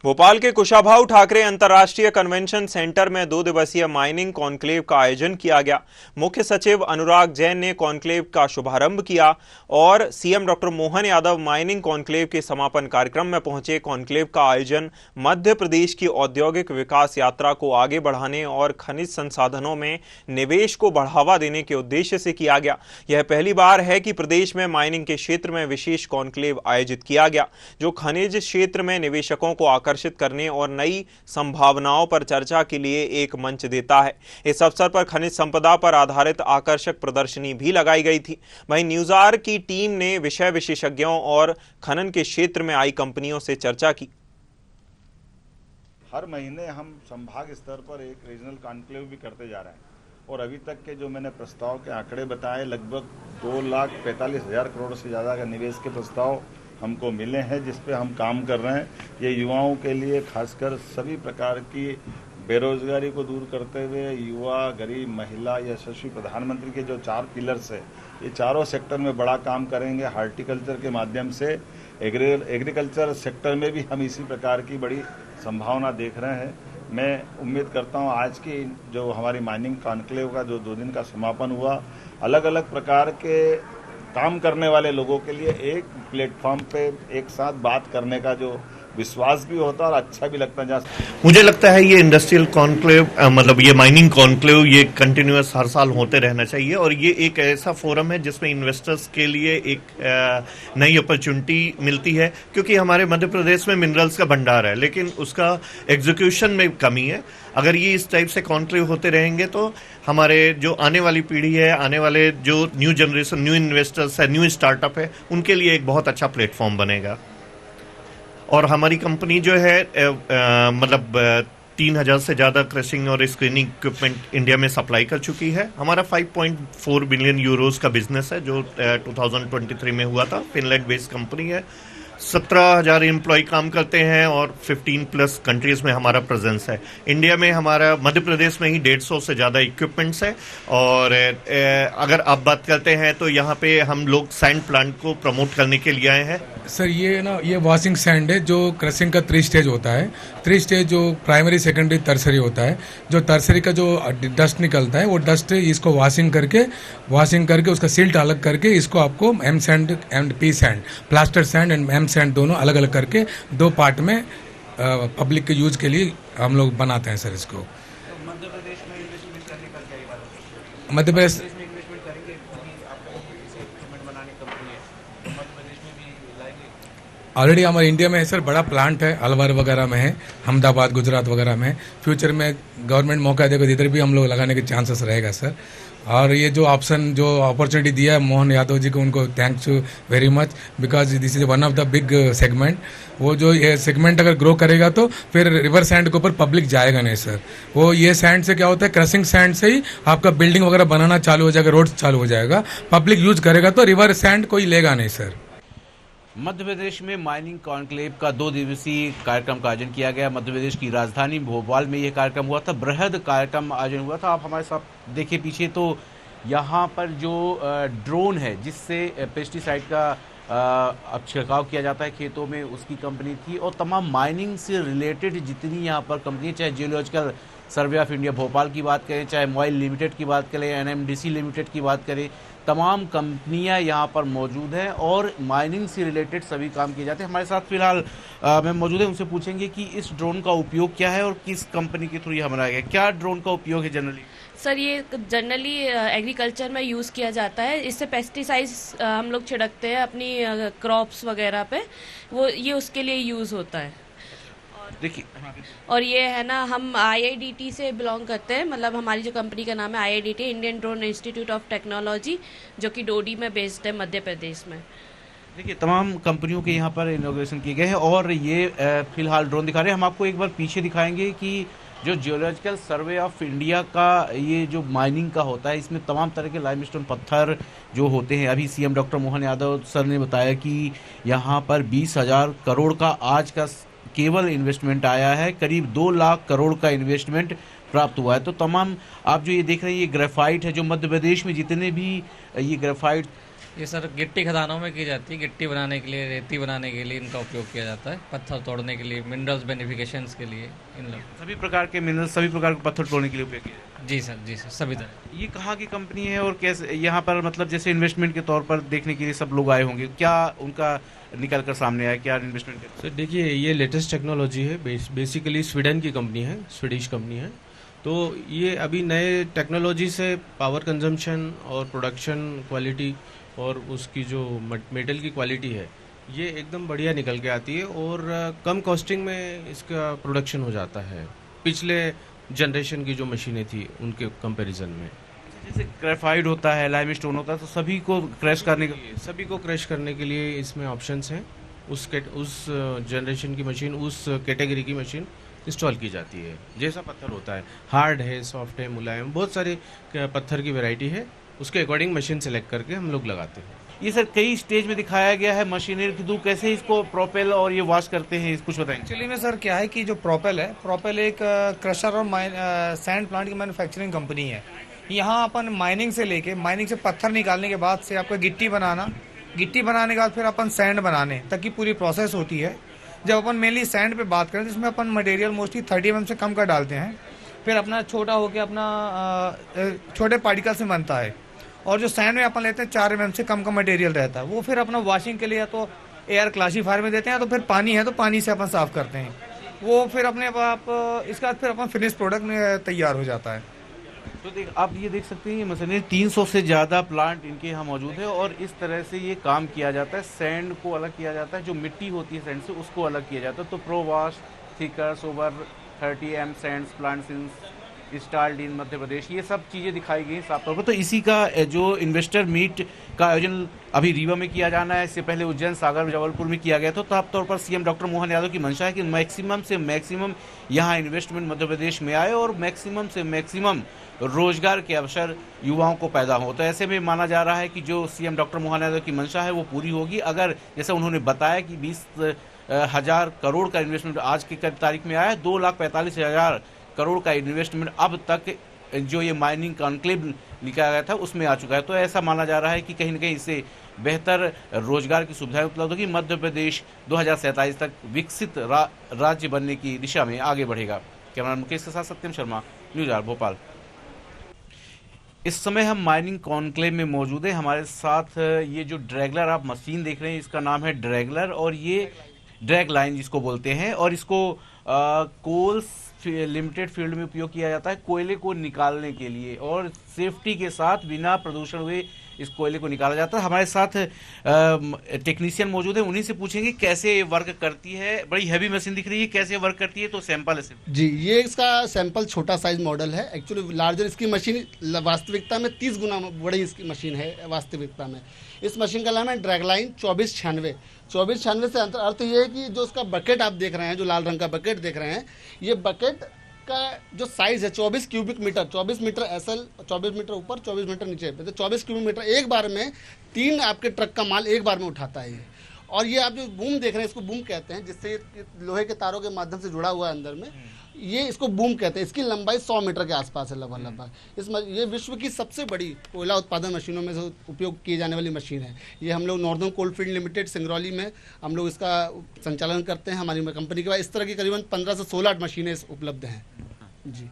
भोपाल के कुशाभाऊ ठाकरे अंतर्राष्ट्रीय convention centre में 2 दिवसीय माइनिंग कॉन्क्लेव का आयोजन किया गया। मुख्य सचिव अनुराग जैन ने कॉन्क्लेव का शुभारंभ किया और CM doctor Mohan Yadav mining conclave के समापन कार्यक्रम में पहुंचे। कॉन्क्लेव का आयोजन मध्य प्रदेश की औद्योगिक विकास यात्रा को आगे बढ़ाने और खनिज संसाधनों में निवेश को बढ़ावा देने के उद्देश्य से किया गया। यह पहली बार है कि प्रदेश में माइनिंग के क्षेत्र में विशेष कॉन्क्लेव आयोजित किया गया, जो खनिज क्षेत्र में निवेशकों को आकर्षित करने और नई संभावनाओं पर चर्चा के लिए एक मंच देता है। इस अवसर पर खनिज संपदा पर आधारित आकर्षक प्रदर्शनी भी लगाई गई थी। वहीं न्यूज़आर की टीम ने विषय विशेषज्ञों और खनन के क्षेत्र में आई कंपनियों से चर्चा की। हर महीने हम संभाग स्तर पर एक रीजनल कॉन्क्लेव भी करते जा रहे हैं और अभी तक के जो मैंने प्रस्ताव के आंकड़े बताए, लगभग 2,45,000 करोड़ से ज़्यादा का निवेश के प्रस्ताव हमको मिले हैं, जिस पे हम काम कर रहे हैं। ये युवाओं के लिए, खासकर सभी प्रकार की बेरोजगारी को दूर करते हुए युवा, गरीब, महिला, यशस्वी प्रधानमंत्री के जो 4 पिलर्स है, ये चारों सेक्टर में बड़ा काम करेंगे। हार्टिकल्चर के माध्यम से एग्रीकल्चर सेक्टर में भी हम इसी प्रकार की बड़ी संभावना देख रहे हैं। मैं उम्मीद करता हूँ आज की जो हमारी माइनिंग कॉन्क्लेव का जो 2 दिन का समापन हुआ, अलग अलग प्रकार के काम करने वाले लोगों के लिए एक प्लेटफॉर्म पे एक साथ बात करने का जो विश्वास भी होता है और अच्छा भी लगता है। मुझे लगता है ये इंडस्ट्रियल कॉन्क्लेव मतलब ये माइनिंग कॉन्क्लेव ये कंटिन्यूअस हर साल होते रहना चाहिए और ये एक ऐसा फोरम है जिसमें इन्वेस्टर्स के लिए एक नई अपॉर्चुनिटी मिलती है, क्योंकि हमारे मध्य प्रदेश में मिनरल्स का भंडार है लेकिन उसका एग्जीक्यूशन में कमी है। अगर ये इस टाइप से कॉन्क्लेव होते रहेंगे तो हमारे जो आने वाली पीढ़ी है, आने वाले जो न्यू जनरेशन, न्यू इन्वेस्टर्स है, न्यू स्टार्टअप है, उनके लिए एक बहुत अच्छा प्लेटफॉर्म बनेगा। और हमारी कंपनी जो है मतलब 3,000 से ज़्यादा क्रशिंग और स्क्रीनिंग इक्विपमेंट इंडिया में सप्लाई कर चुकी है। हमारा 5.4 बिलियन यूरोस का बिजनेस है जो 2023 में हुआ था। फिनलैंड बेस्ड कंपनी है, 17,000 एम्प्लॉय काम करते हैं और 15+ कंट्रीज में हमारा प्रेजेंस है। इंडिया में हमारा मध्य प्रदेश में ही 150 से ज़्यादा इक्विपमेंट्स है। और अगर आप बात करते हैं तो यहाँ पे हम लोग सैंड प्लांट को प्रमोट करने के लिए आए हैं। सर ये वॉशिंग सैंड है जो क्रशिंग का 3 स्टेज होता है। 3 स्टेज जो प्राइमरी, सेकेंडरी, टर्सरी होता है। जो टर्सरी का जो डस्ट निकलता है वो डस्ट इसको वॉशिंग करके उसका सिल्ट अलग करके इसको आपको M sand and P sand, plaster sand and M sand दोनों अलग अलग करके 2 पार्ट में पब्लिक के यूज के लिए हम लोग बनाते हैं। सर इसको मध्य प्रदेश में इन्वेस्टमेंट करने का क्या इरादा है? मध्य प्रदेश में इन्वेस्टमेंट करेंगे क्योंकि आपको इक्विपमेंट बनाने की कंपनी है, तो मध्य प्रदेश में भी लाएंगे। ऑलरेडी हमारे इंडिया में है सर, बड़ा प्लांट है, अलवर वगैरह में है, अहमदाबाद, गुजरात वगैरह में। फ्यूचर में गवर्नमेंट मौका देगा इधर भी हम लोग लगाने के चांसेस रहेगा सर। और ये जो अपॉर्चुनिटी दिया है मोहन यादव जी को, उनको thanks very much, because this is one of the big segment. वो जो ये सेगमेंट अगर ग्रो करेगा तो फिर रिवर सैंड के ऊपर पब्लिक जाएगा नहीं सर। वो ये सैंड से क्या होता है, क्रशिंग सैंड से ही आपका बिल्डिंग वगैरह बनाना चालू हो जाएगा, रोड चालू हो जाएगा, पब्लिक यूज करेगा तो रिवर सैंड कोई लेगा नहीं सर। मध्य प्रदेश में माइनिंग कॉन्क्लेव का 2 दिवसीय कार्यक्रम का आयोजन किया गया। मध्य प्रदेश की राजधानी भोपाल में यह कार्यक्रम हुआ था। बृहद कार्यक्रम आयोजन हुआ था। आप हमारे साथ देखिए पीछे, तो यहाँ पर जो ड्रोन है जिससे पेस्टिसाइड का अब छिड़काव किया जाता है खेतों में, उसकी कंपनी थी। और तमाम माइनिंग से रिलेटेड जितनी यहाँ पर कंपनी, चाहे geological survey of India Bhopal की बात करें, चाहे मॉइल लिमिटेड की बात करें, NMDC लिमिटेड की बात करें, तमाम कंपनियां यहाँ पर मौजूद हैं और माइनिंग से रिलेटेड सभी काम किए जाते हैं। हमारे साथ फिलहाल मैं मौजूद है, उनसे पूछेंगे कि इस ड्रोन का उपयोग क्या है और किस कंपनी के थ्रू यह बनाया गया। क्या ड्रोन का उपयोग है जनरली? सर ये जनरली एग्रीकल्चर में यूज़ किया जाता है। इससे पेस्टिसाइड्स हम लोग छिड़कते हैं अपनी क्रॉप्स वगैरह पे, वो ये उसके लिए यूज़ होता है। देखिए, और ये है ना, हम IIDT से बिलोंग करते हैं, मतलब हमारी जो कंपनी का नाम है IIDT, Indian drone institute of technology, जो कि डोडी में बेस्ड है मध्य प्रदेश में। देखिए तमाम कंपनियों के यहाँ पर इनॉग्रेशन किए गए हैं और ये फिलहाल ड्रोन दिखा रहे हैं। हम आपको एक बार पीछे दिखाएंगे कि जो जियोलॉजिकल सर्वे ऑफ इंडिया का ये जो माइनिंग का होता है, इसमें तमाम तरह के लाइमस्टोन पत्थर जो होते हैं। अभी CM doctor Mohan Yadav sir ने बताया कि यहाँ पर 20,000 करोड़ का आज का केवल इन्वेस्टमेंट आया है, करीब 2 लाख करोड़ का इन्वेस्टमेंट प्राप्त हुआ है। तो तमाम आप जो ये देख रहे हैं, ये ग्रेफाइट है जो मध्य प्रदेश में जितने भी ये ग्रेफाइट ये सर गिट्टी खदानों में की जाती है। गिट्टी बनाने के लिए, रेती बनाने के लिए इनका उपयोग किया जाता है। पत्थर तोड़ने के लिए, मिनरल्स बेनिफिकेशंस के लिए इन लोग। सभी प्रकार के मिनरल, सभी प्रकार के पत्थर तोड़ने के लिए उपयोग किया जाता जी सर, सभी तरह। है। ये कहाँ की कंपनी है और कैसे यहाँ पर, मतलब जैसे इन्वेस्टमेंट के तौर पर देखने के लिए सब लोग आए होंगे, क्या उनका निकल कर सामने आया, क्या इन्वेस्टमेंट कर? सर देखिए, ये लेटेस्ट टेक्नोलॉजी है। बेसिकली स्वीडन की कंपनी है, स्वीडिश कंपनी है। तो ये अभी नए टेक्नोलॉजी से पावर कंजम्पशन और प्रोडक्शन क्वालिटी और उसकी जो मेटल की क्वालिटी है, ये एकदम बढ़िया निकल के आती है और कम कॉस्टिंग में इसका प्रोडक्शन हो जाता है पिछले जनरेशन की जो मशीनें थी उनके कंपैरिजन में। जैसे ग्रेफाइट होता है, लाइमस्टोन होता है, तो सभी को क्रैश करने के लिए इसमें ऑप्शंस हैं। उस जनरेशन की मशीन, उस कैटेगरी की मशीन इंस्टॉल की जाती है। जैसा पत्थर होता है, हार्ड है, सॉफ्ट है, मुलायम, बहुत सारे पत्थर की वैरायटी है, उसके अकॉर्डिंग मशीन सेलेक्ट करके हम लोग लगाते हैं। ये सर कई स्टेज में दिखाया गया है मशीनरी के थ्रू, कैसे इसको प्रोपेल और ये वॉश करते हैं, कुछ बताएंगे? एक्चुअली में सर क्या है कि जो प्रोपेल है, प्रोपेल एक क्रशर और सैंड प्लांट की मैन्युफैक्चरिंग कंपनी है। यहाँ अपन माइनिंग से पत्थर निकालने के बाद से आपका गिट्टी बनाने के बाद फिर अपन सैंड बनाने तक की पूरी प्रोसेस होती है। जब अपन मेनली सैंड पे बात करें तो इसमें अपन मटेरियल मोस्टली 30 mm से कम का डालते हैं। फिर अपना छोटा होकर अपना छोटे पार्टिकल से बनता है। और जो सैंड में अपन लेते हैं 4 mm से कम का मटेरियल रहता है, वो फिर अपना वॉशिंग के लिए या तो एयर क्लासीफायर में देते हैं, तो फिर पानी है तो पानी से अपन साफ करते हैं। वो फिर अपने आप इसके बाद फिर अपन फिनिश प्रोडक्ट में तैयार हो जाता है। तो आप ये देख सकते हैं, ये मशीनरी 300 से ज़्यादा प्लांट इनके यहाँ मौजूद है और इस तरह से ये काम किया जाता है। सैंड को अलग किया जाता है, जो मिट्टी होती है सैंड से उसको अलग किया जाता है। तो pro wash, thicker, sober 30M sands plants in installed in Madhya Pradesh, ये सब चीज़ें दिखाई गई साफ तौर पर। तो इसी का जो इन्वेस्टर मीट का आयोजन अभी रीवा में किया जाना है, इससे पहले उज्जैन, सागर, जबलपुर में किया गया था। तो साफ तौर पर सीएम डॉक्टर मोहन यादव की मंशा है कि मैक्सिमम से मैक्सिमम यहाँ इन्वेस्टमेंट मध्य प्रदेश में आए और मैक्सिमम से मैक्सिमम रोजगार के अवसर युवाओं को पैदा हो। तो ऐसे में माना जा रहा है कि जो सीएम डॉक्टर मोहन यादव की मंशा है वो पूरी होगी, अगर जैसे उन्होंने बताया कि 20,000 करोड़ का इन्वेस्टमेंट आज की तारीख में आया है, 2,45,000 करोड़ का इन्वेस्टमेंट अब तक जो ये माइनिंग कॉन्क्लेव निकाला गया था उसमें आ चुका है। तो ऐसा माना जा रहा है कि कहीं न कहीं इससे बेहतर रोजगार की सुविधाएं उपलब्ध होगी। मध्य प्रदेश 2047 तक विकसित राज्य बनने की दिशा में आगे बढ़ेगा। कैमरा मुकेश के साथ सत्यम शर्मा, न्यूज़ आवर भोपाल। इस समय हम माइनिंग कॉन्क्लेव में मौजूद है। हमारे साथ ये जो ड्रैगलर आप मशीन देख रहे हैं, इसका नाम है ड्रैगलर और ये ड्रैग लाइन जिसको बोलते हैं, और इसको कोल लिमिटेड फील्ड में उपयोग किया जाता है कोयले को निकालने के लिए, और सेफ्टी के साथ बिना प्रदूषण हुए इस कोयले को निकाला जाता है। हमारे साथ टेक्नीशियन मौजूद है, उन्हीं से पूछेंगे कैसे वर्क करती है। बड़ी हैवी मशीन दिख रही है, कैसे वर्क करती है? तो सैंपल है जी, ये इसका सैंपल छोटा साइज मॉडल है। एक्चुअली लार्जर इसकी मशीन वास्तविकता में 30 गुना बड़ी इसकी मशीन है वास्तविकता में। इस मशीन का नाम है ड्रैगलाइन 2496। 2496 से अर्थ ये है कि जो इसका बकेट आप देख रहे हैं, जो लाल रंग का बकेट देख रहे हैं, ये बकेट का जो साइज है 24 cubic metre, 24 metre SL, 24 metre ऊपर, 24 मीटर नीचे, तो 24 क्यूबिक मीटर एक बार में 3 आपके ट्रक का माल एक बार में उठाता है ये। और ये आप जो बूम देख रहे हैं, इसको बूम कहते हैं, जिससे लोहे के तारों के माध्यम से जुड़ा हुआ है अंदर में, ये इसको बूम कहते हैं। इसकी लंबाई 100 मीटर के आसपास है लगभग। ये विश्व की सबसे बड़ी कोयला उत्पादन मशीनों में से उपयोग की जाने वाली मशीन है। ये हम लोग नॉर्दर्न कोलफील्ड लिमिटेड सिंगरौली में हम लोग इसका संचालन करते हैं। हमारी कंपनी के पास इस तरह की करीबन 15 से 16 मशीनें उपलब्ध हैं जी।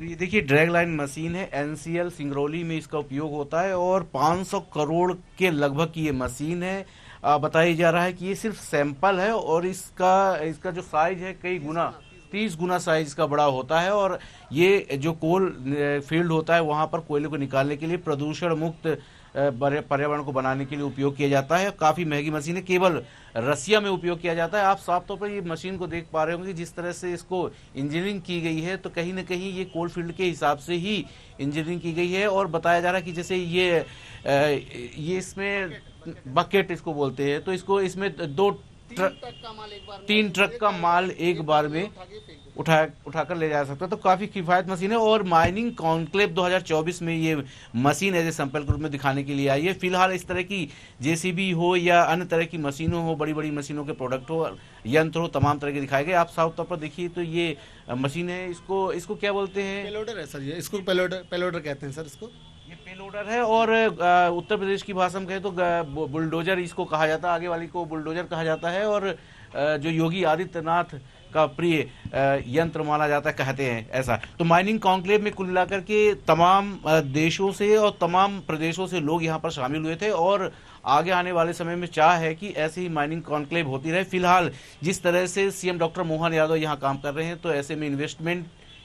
ये देखिए ड्रैग लाइन मशीन है, NCL सिंगरौली में इसका उपयोग होता है और 500 करोड़ के लगभग की ये मशीन है। बताया जा रहा है कि ये सिर्फ सैंपल है और इसका जो साइज है कई गुना 30 गुना साइज का बड़ा होता है। और ये जो कोल फील्ड होता है वहाँ पर कोयले को निकालने के लिए प्रदूषण मुक्त पर्यावरण को बनाने के लिए उपयोग किया जाता है। काफ़ी महंगी मशीन है, केवल रसिया में उपयोग किया जाता है। आप साफ तौर पर ये मशीन को देख पा रहे होंगे जिस तरह से इसको इंजीनियरिंग की गई है, तो कहीं ना कहीं ये कोल फील्ड के हिसाब से ही इंजीनियरिंग की गई है। और बताया जा रहा है कि जैसे ये इसमें बकेट इसको बोलते हैं, तो इसको इसमें 3 ट्रक का माल एक बार में उठाकर ले जा सकता है। तो काफ़ी किफ़ायत मशीन है। और माइनिंग कॉन्क्लेव 2024 में ये मशीन एज ए सैंपल के रूप में दिखाने के लिए आई है। फिलहाल इस तरह की JCB हो या अन्य तरह की मशीनों हो, बड़ी बड़ी मशीनों के प्रोडक्ट हो, यंत्र हो, तमाम तरह के दिखाए गए। आप साफ तौर पर देखिए तो ये मशीन है, इसको क्या बोलते हैं? पेलोडर है सर, ये इसको पेलोडर कहते हैं सर। इसको ये लोडर है और उत्तर प्रदेश की भाषा में कहे तो बुलडोजर इसको कहा जाता है, आगे वाली को बुलडोजर कहा जाता है। और जो योगी आदित्यनाथ का प्रिय यंत्र माना जाता है, कहते हैं ऐसा। तो माइनिंग कॉन्क्लेव में कुल मिलाकर के तमाम देशों से और तमाम प्रदेशों से लोग यहाँ पर शामिल हुए थे और आगे आने वाले समय में चाह है कि ऐसे ही माइनिंग कॉन्क्लेव होती रहे। फिलहाल जिस तरह से सीएम डॉक्टर मोहन यादव यहाँ काम कर रहे हैं तो ऐसे में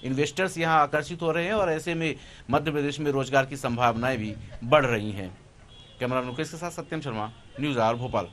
इन्वेस्टर्स यहाँ आकर्षित हो रहे हैं और ऐसे में मध्य प्रदेश में रोजगार की संभावनाएं भी बढ़ रही हैं। कैमरा मुकेश के साथ सत्यम शर्मा, न्यूज़ आवर भोपाल।